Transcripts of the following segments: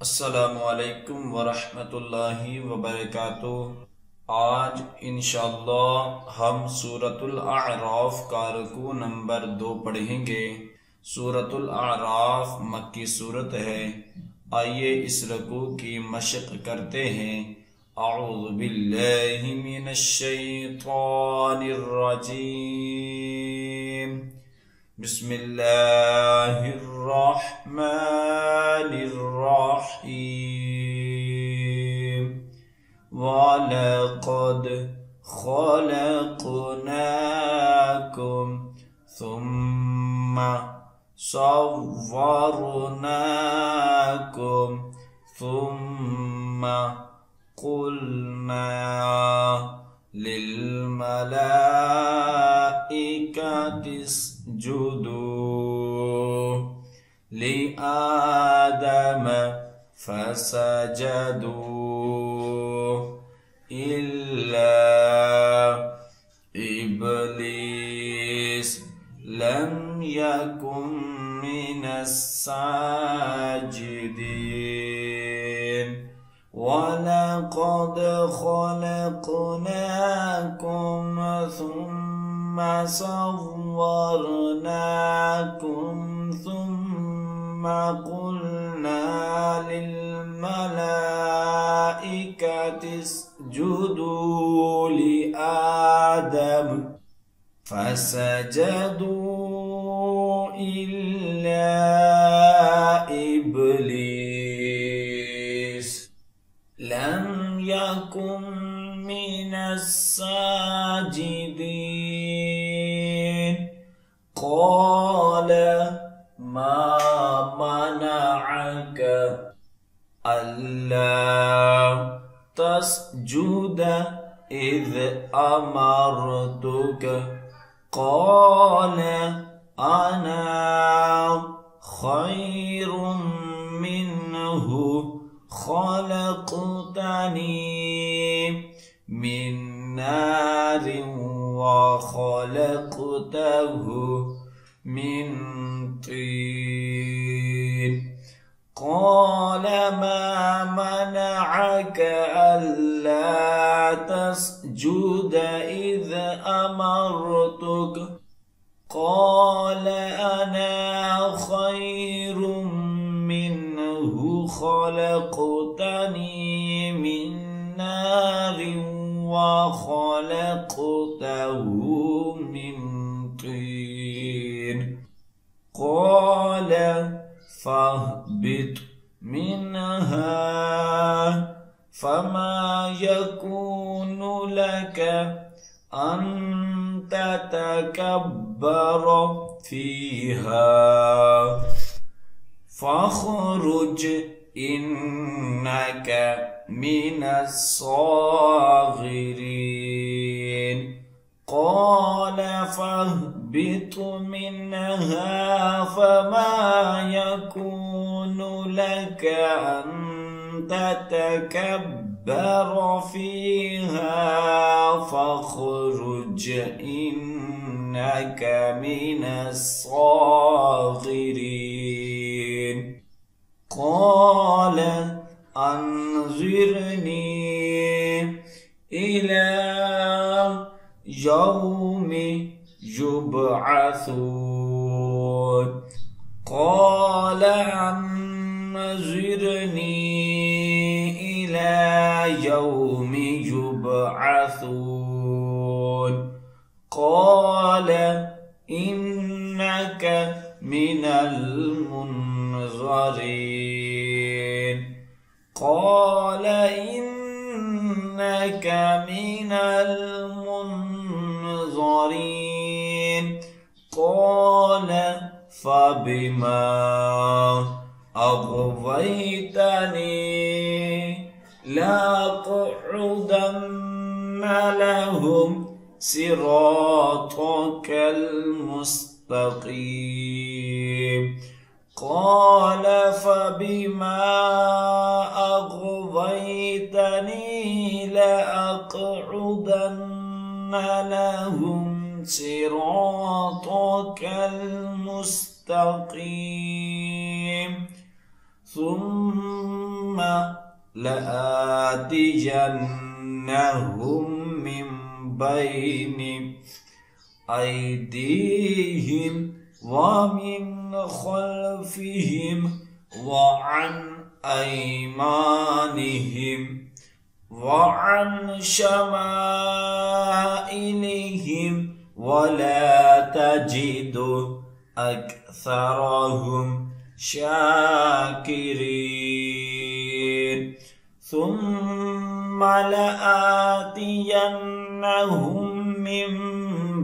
अस्सलामुअलैकुम वरहमतुल्लाहि वबरकातुह। आज इंशाअल्लाह हम सूरतुल अअराफ का रुकू नंबर 2 पढ़ेंगे। सूरतुल अअराफ मक्की सूरत है। आइए इस रुकू की मशक करते हैं। अऊज़ु बिल्लाहि मिनश शैतानिर रजीम। बिस्मिल्लाहिर्रहमानिर्रहीम। वलक़द ख़लक़नाकुम सुम्मा सव्वरनाकुम सुम्मा क़ुलना लिल्मलाइकति इसजुदू लिआदम फसजदू इल्ला इब्लीस लम यकुन मिनस साजिदीन। वलक़द ख़लक़नाकुम सुम्मा सव्वरनाकुम सुम्मा क़ुलना लिल्मलाइकति इसजुदू लिआदम फसजदू इल्ला इब्लीस लम यकुन मिनस साजिदीन। क़ाल मा मनअक अल्ला तस्जुद इज़ अमरतुक क़ाल अना खैरुम मिन्हु ख़लक़तनी मिन नारिन व ख़लक़तहु मिन तीन। क़ाल मा मनअक अल्ला तस्जुद इज़ अमरतुक क़ाल अना खैरुम मिन्हु ख़लक़तनी मिन नारिन व ख़लक़तहु मिन तीन। क़ाल फ़ाहबित मिन्हा फमा यकूनु लक अन ततकब्बर फ़ीहा फ़ख़रुज इन्नक मिनस साग़िरीन। क़ाल फ़ाहबित मिन्हा फमा यकूनु लक अन ततकब्बर फ़ीहा फ़ख़रुज इन्नक मिनस साग़िरीन। क़ाल अंज़िरनी इला यौमि युबअसून। क़ाल अंज़िरनी इला यौमि युबअसून। क़ाल इन्नक मिनल मुनज़रीन। क़ाल इन्नक मिनल मुनज़रीन। क़ाल फ़बिमा अग़वैतनी लअक़उदन्न लहुम सिरातकल मुस्तक़ीम। क़ाल फ़बिमा अग़वैतनी लअक़उदन्न लहुम सिरातकल मुस्तक़ीम। ثم لآتينهم من بين أيديهم ومن خلفهم وعن أيمانهم وعن شمائلهم ولا تجد أكثرهم شاكرين ثم لآتينهم من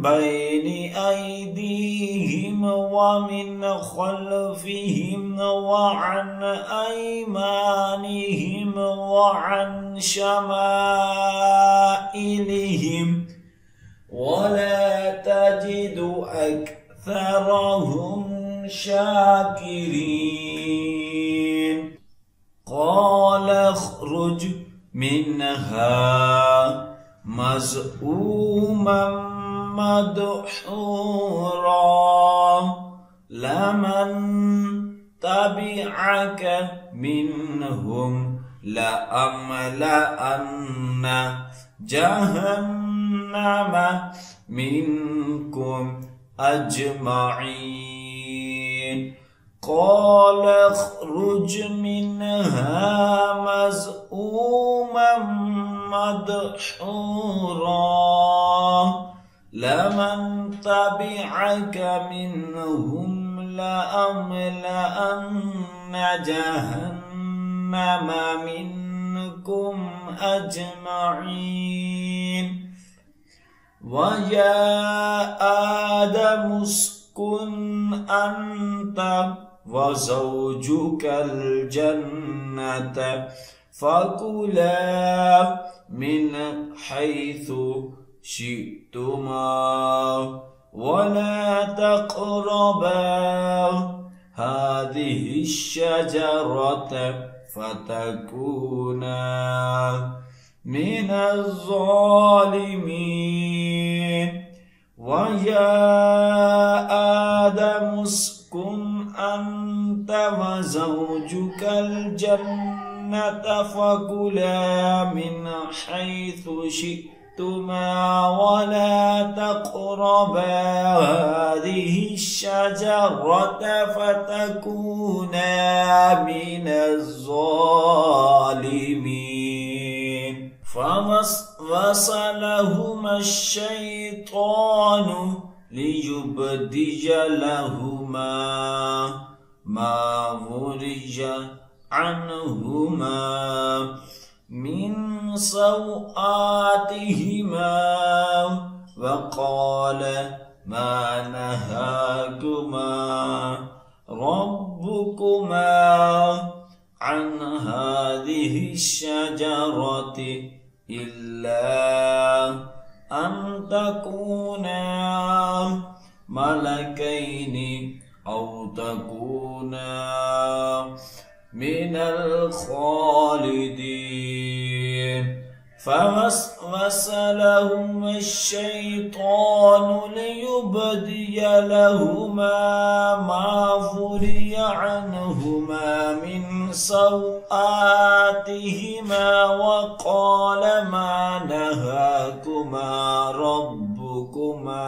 بين أيديهم ومن خلفهم وعن أيمانهم وعن شمائلهم ولا تجد أكثرهم شاكرين قال اخرج منها مذءوما مدحورا لمن تبعك منهم لأملأن جهنم منكم أجمعين قال اخرج منها مذءوما مدحورا لمن تبعك منهم لأملأن جهنم منكم أجمعين ويا آدم اسكن أنت وزوجك الجنة فكلا من حيث شئتما ولا تقربا هذه الشجرة فتكونا من الظالمين ويا آدم اسكن أنت وزوجك الجنة فكلا من حيث شئتما ولا تقربا هذه الشجرة فتكونا من الظالمين فوسوس لهما الشيطان ليبدي لهما ما وري عنهما من سوآتهما وقال ما نهاكما ربكما عن هذه الشجرة إلا أن تكونا ملكين أو تكونا من الخالدين فوسوس لهما الشيطان ليبدي لهما ما وري عنهما من سوآتهما وقال ما نهاكما ربكما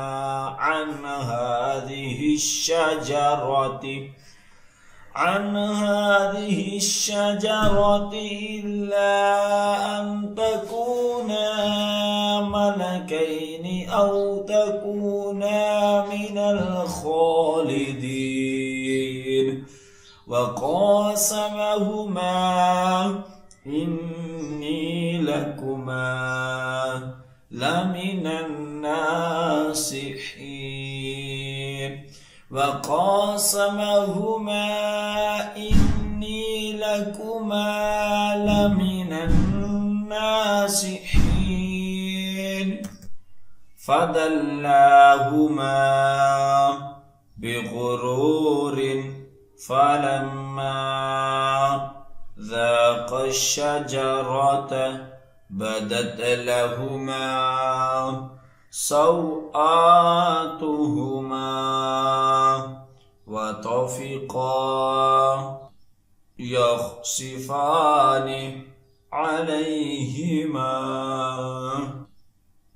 عن هذه الشجرة إلا أن تكونا ملكين أو تكونا من الخالدين وقاسمهما إني لكما لمن الناصحين وقاسمهما إني لكما لمن الناصحين فدلاهما بغرور فلما ذاق الشجرة بدت لهما سوآتهما وطفقا यख्सिफान अलैहिमा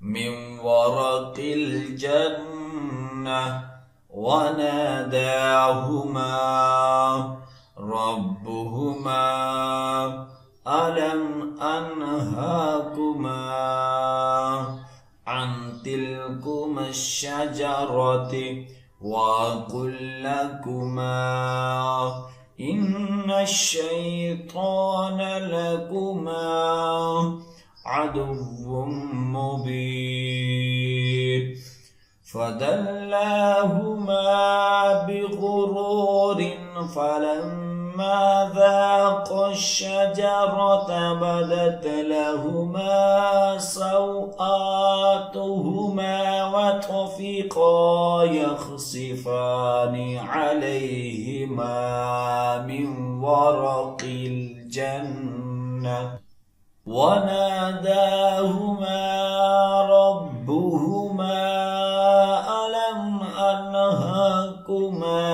मिन वरक़िल जन्नह वनादाहुमा रब्बुहुमा अलम अनहाकुमा अन तिलकुमा शजरति वक़ुल लकुमा इन्ना शैतान लकुमा अदुव्वुम मुबीन फदल्लाहुमा बिगुरूरिन फलम्मा ذاقा الشجرة بدت لهما سوآتهما وطفقا يخصفان عليهما من ورق الجنة وناداهما ربهما ألم أنهكما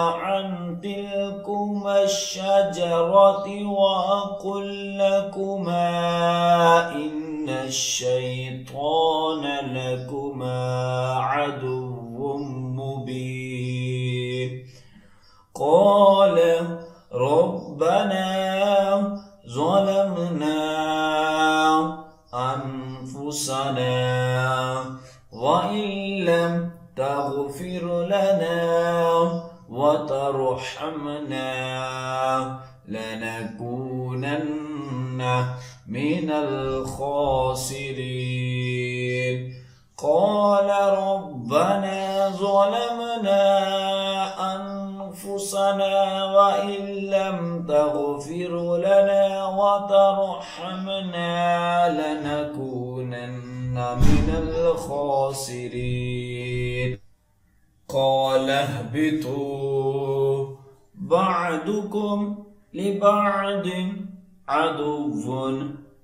عن تلكما الشجرة وأقل لكما إن الشيطان لكما عدو مبين قال ربنا ظلمنا أنفسنا وإن لم تغفر لنا وترحمنا لنكونن من الخاسرين قال ربنا ظلمنا أنفسنا وإن لم تغفر لنا وترحمنا لنكونن من الخاسرين قال اهبطوا بعضكم لبعض عدو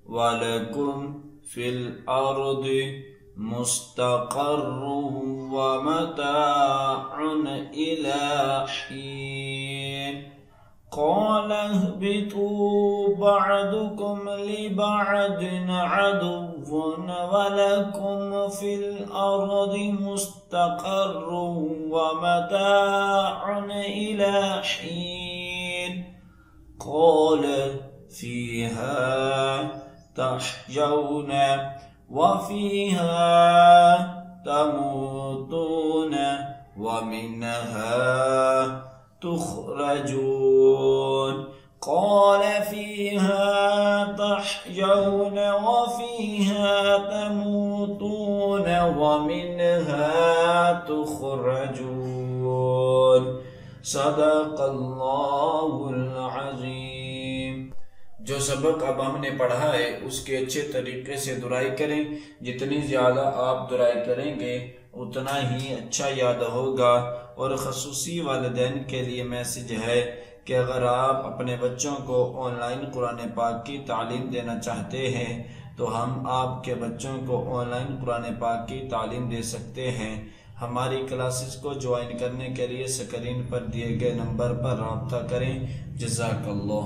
ولكم في الأرض مستقر ومتاع إلى حين قال اهبطوا بعضكم لبعض عدو ولكم في الأرض مستقر ومتاع إلى حين قال فيها تحيون وفيها تموتون ومنها تخرجون قال فيها تحيون وفيها تموتون ومنها تخرجون صدق अल्लाहुल अज़ीम। जो सबक अब हमने पढ़ा है उसके अच्छे तरीके से दुराई करें। जितनी ज़्यादा आप दुराई करेंगे उतना ही अच्छा याद होगा। और ख़ुसूसी वालिदैन के लिए मैसेज है कि अगर आप अपने बच्चों को ऑनलाइन कुरान पाक की तालीम देना चाहते हैं तो हम आपके बच्चों को ऑनलाइन कुरान पाक की तालीम दे सकते हैं। हमारी क्लासेस को ज्वाइन करने के लिए स्क्रीन पर दिए गए नंबर पर रब्ता करें। जज़ाकल्लाह।